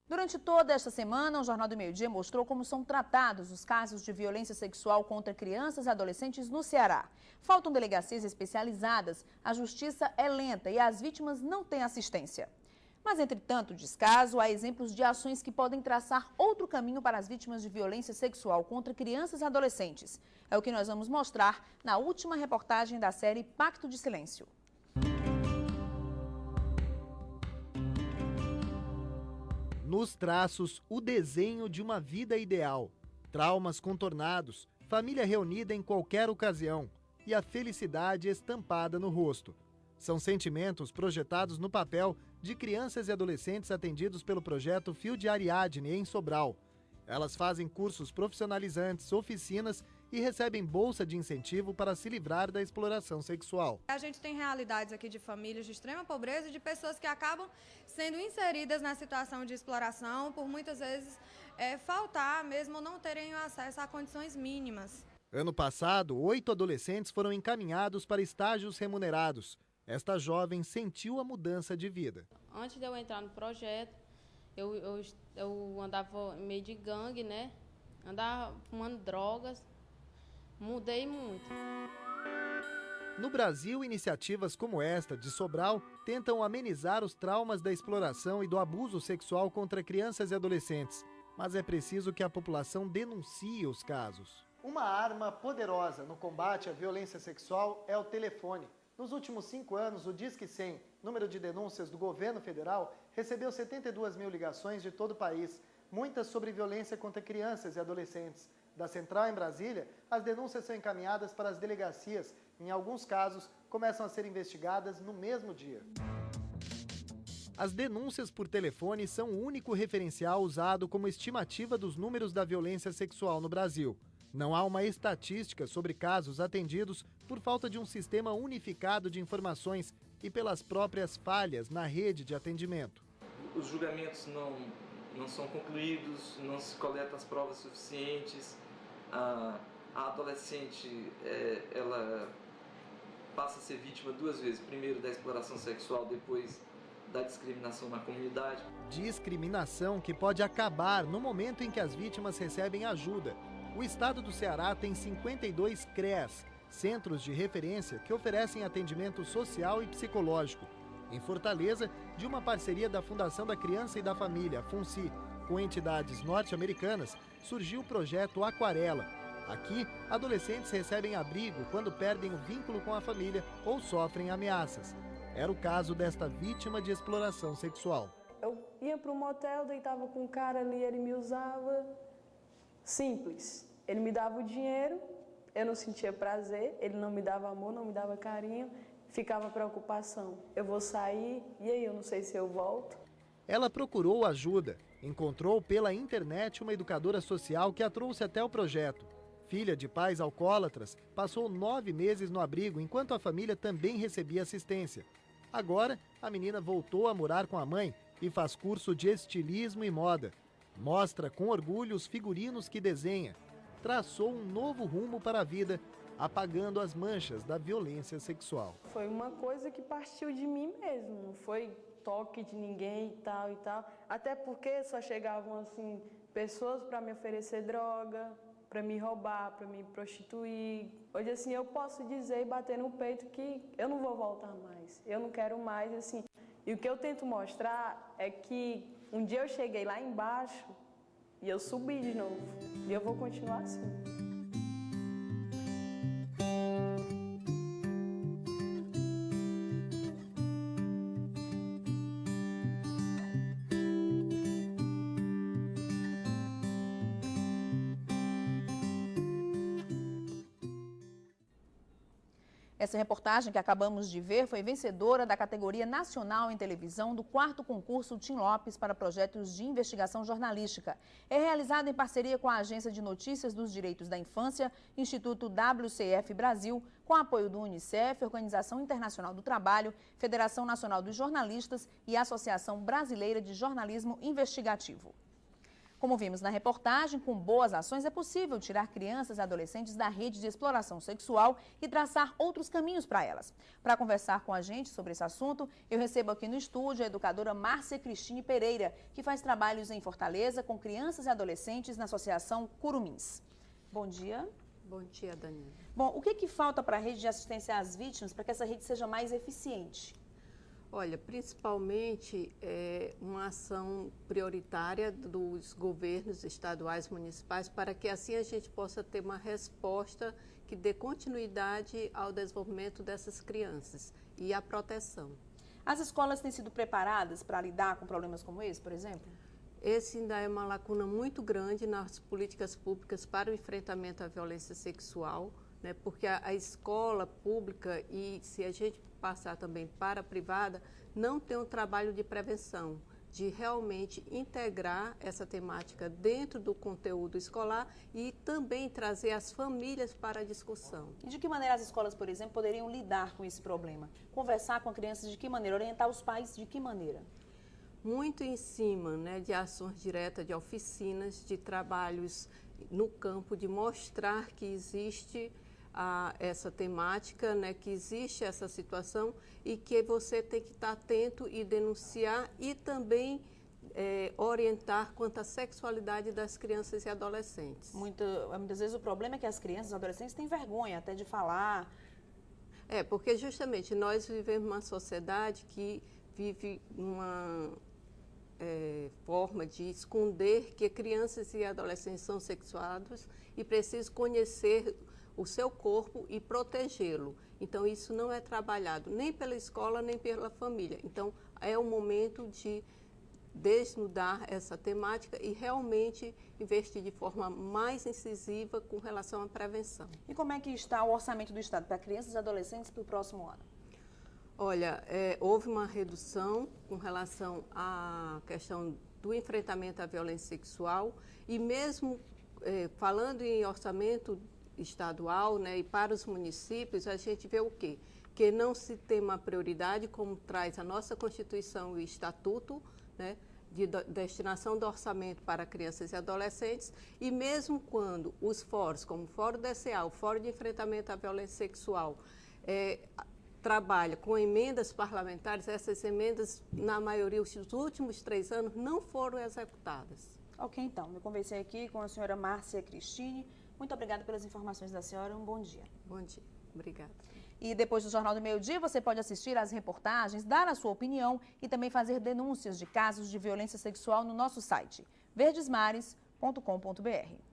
Durante toda esta semana, o Jornal do Meio-Dia mostrou como são tratados os casos de violência sexual contra crianças e adolescentes no Ceará. Faltam delegacias especializadas, a justiça é lenta e as vítimas não têm assistência. Mas, entre tanto descaso, há exemplos de ações que podem traçar outro caminho para as vítimas de violência sexual contra crianças e adolescentes. É o que nós vamos mostrar na última reportagem da série Pacto de Silêncio. Nos traços, o desenho de uma vida ideal. Traumas contornados, família reunida em qualquer ocasião e a felicidade estampada no rosto. São sentimentos projetados no papel de crianças e adolescentes atendidos pelo projeto Fio de Ariadne, em Sobral. Elas fazem cursos profissionalizantes, oficinas e recebem bolsa de incentivo para se livrar da exploração sexual. A gente tem realidades aqui de famílias de extrema pobreza e de pessoas que acabam sendo inseridas na situação de exploração por muitas vezes faltar mesmo não terem acesso a condições mínimas. Ano passado, 8 adolescentes foram encaminhados para estágios remunerados. Esta jovem sentiu a mudança de vida. Antes de eu entrar no projeto, eu andava meio de gangue, né? Andava fumando drogas. Mudei muito. No Brasil, iniciativas como esta de Sobral tentam amenizar os traumas da exploração e do abuso sexual contra crianças e adolescentes. Mas é preciso que a população denuncie os casos. Uma arma poderosa no combate à violência sexual é o telefone. Nos últimos 5 anos, o Disque 100, número de denúncias do governo federal, recebeu 72 mil ligações de todo o país, muitas sobre violência contra crianças e adolescentes. Da central em Brasília, as denúncias são encaminhadas para as delegacias. Em alguns casos, começam a ser investigadas no mesmo dia. As denúncias por telefone são o único referencial usado como estimativa dos números da violência sexual no Brasil. Não há uma estatística sobre casos atendidos por falta de um sistema unificado de informações e pelas próprias falhas na rede de atendimento. Os julgamentos não são concluídos, não se coletam as provas suficientes. A adolescente ela passa a ser vítima 2 vezes, primeiro da exploração sexual, depois da discriminação na comunidade. Discriminação que pode acabar no momento em que as vítimas recebem ajuda. O estado do Ceará tem 52 CREAs, Centros de Referência, que oferecem atendimento social e psicológico. Em Fortaleza, de uma parceria da Fundação da Criança e da Família, FUNCI, com entidades norte-americanas, surgiu o projeto Aquarela. Aqui, adolescentes recebem abrigo quando perdem o vínculo com a família ou sofrem ameaças. Era o caso desta vítima de exploração sexual. Eu ia para um motel, deitava com um cara ali, ele me usava. Simples. Ele me dava o dinheiro, eu não sentia prazer, ele não me dava amor, não me dava carinho, ficava preocupação. Eu vou sair, e aí eu não sei se eu volto. Ela procurou ajuda, encontrou pela internet uma educadora social que a trouxe até o projeto. Filha de pais alcoólatras, passou 9 meses no abrigo enquanto a família também recebia assistência. Agora, a menina voltou a morar com a mãe e faz curso de estilismo e moda. Mostra com orgulho os figurinos que desenha. Traçou um novo rumo para a vida, apagando as manchas da violência sexual. Foi uma coisa que partiu de mim mesmo, não foi toque de ninguém e tal e tal. Até porque só chegavam assim pessoas para me oferecer droga, para me roubar, para me prostituir. Hoje assim eu posso dizer e bater no peito que eu não vou voltar mais, eu não quero mais assim. E o que eu tento mostrar é que um dia eu cheguei lá embaixo e eu subi de novo. E eu vou continuar assim. Essa reportagem que acabamos de ver foi vencedora da categoria nacional em televisão do 4º concurso Tim Lopes para projetos de investigação jornalística. É realizada em parceria com a Agência de Notícias dos Direitos da Infância, Instituto WCF Brasil, com apoio do Unicef, Organização Internacional do Trabalho, Federação Nacional dos Jornalistas e Associação Brasileira de Jornalismo Investigativo. Como vimos na reportagem, com boas ações é possível tirar crianças e adolescentes da rede de exploração sexual e traçar outros caminhos para elas. Para conversar com a gente sobre esse assunto, eu recebo aqui no estúdio a educadora Márcia Cristine Pereira, que faz trabalhos em Fortaleza com crianças e adolescentes na Associação Curumins. Bom dia. Bom dia, Daniela. Bom, o que falta para a rede de assistência às vítimas para que essa rede seja mais eficiente? Olha, principalmente uma ação prioritária dos governos estaduais, municipais, para que assim a gente possa ter uma resposta que dê continuidade ao desenvolvimento dessas crianças e à proteção. As escolas têm sido preparadas para lidar com problemas como esse, por exemplo? Esse ainda é uma lacuna muito grande nas políticas públicas para o enfrentamento à violência sexual, né? Porque a escola pública, e se a gente passar também para a privada, não tem um trabalho de prevenção, de realmente integrar essa temática dentro do conteúdo escolar e também trazer as famílias para a discussão. E de que maneira as escolas, por exemplo, poderiam lidar com esse problema? Conversar com crianças de que maneira? Orientar os pais de que maneira? Muito em cima, né, de ações diretas, de oficinas, de trabalhos no campo, de mostrar que existe essa temática, né, que existe essa situação e que você tem que estar atento e denunciar e também orientar quanto à sexualidade das crianças e adolescentes. Muitas vezes o problema é que as crianças e adolescentes têm vergonha até de falar. Porque justamente nós vivemos uma sociedade que vive uma forma de esconder que crianças e adolescentes são sexuados e precisam conhecer o seu corpo e protegê-lo. Então, isso não é trabalhado nem pela escola, nem pela família. Então, é o momento de desnudar essa temática e realmente investir de forma mais incisiva com relação à prevenção. E como é que está o orçamento do Estado para crianças e adolescentes para o próximo ano? Olha, houve uma redução com relação à questão do enfrentamento à violência sexual e mesmo falando em orçamento estadual, né, e para os municípios, a gente vê o quê? Que não se tem uma prioridade, como traz a nossa Constituição e Estatuto, né, de destinação do orçamento para crianças e adolescentes, e mesmo quando os fóruns, como o Fórum DCA, o Fórum de Enfrentamento à Violência Sexual, trabalha com emendas parlamentares, essas emendas, na maioria, os últimos 3 anos, não foram executadas. Ok, então, eu conversei aqui com a senhora Márcia Cristine. Muito obrigada pelas informações da senhora. Um bom dia. Bom dia. Obrigada. E depois do Jornal do Meio-Dia, você pode assistir às reportagens, dar a sua opinião e também fazer denúncias de casos de violência sexual no nosso site verdesmares.com.br.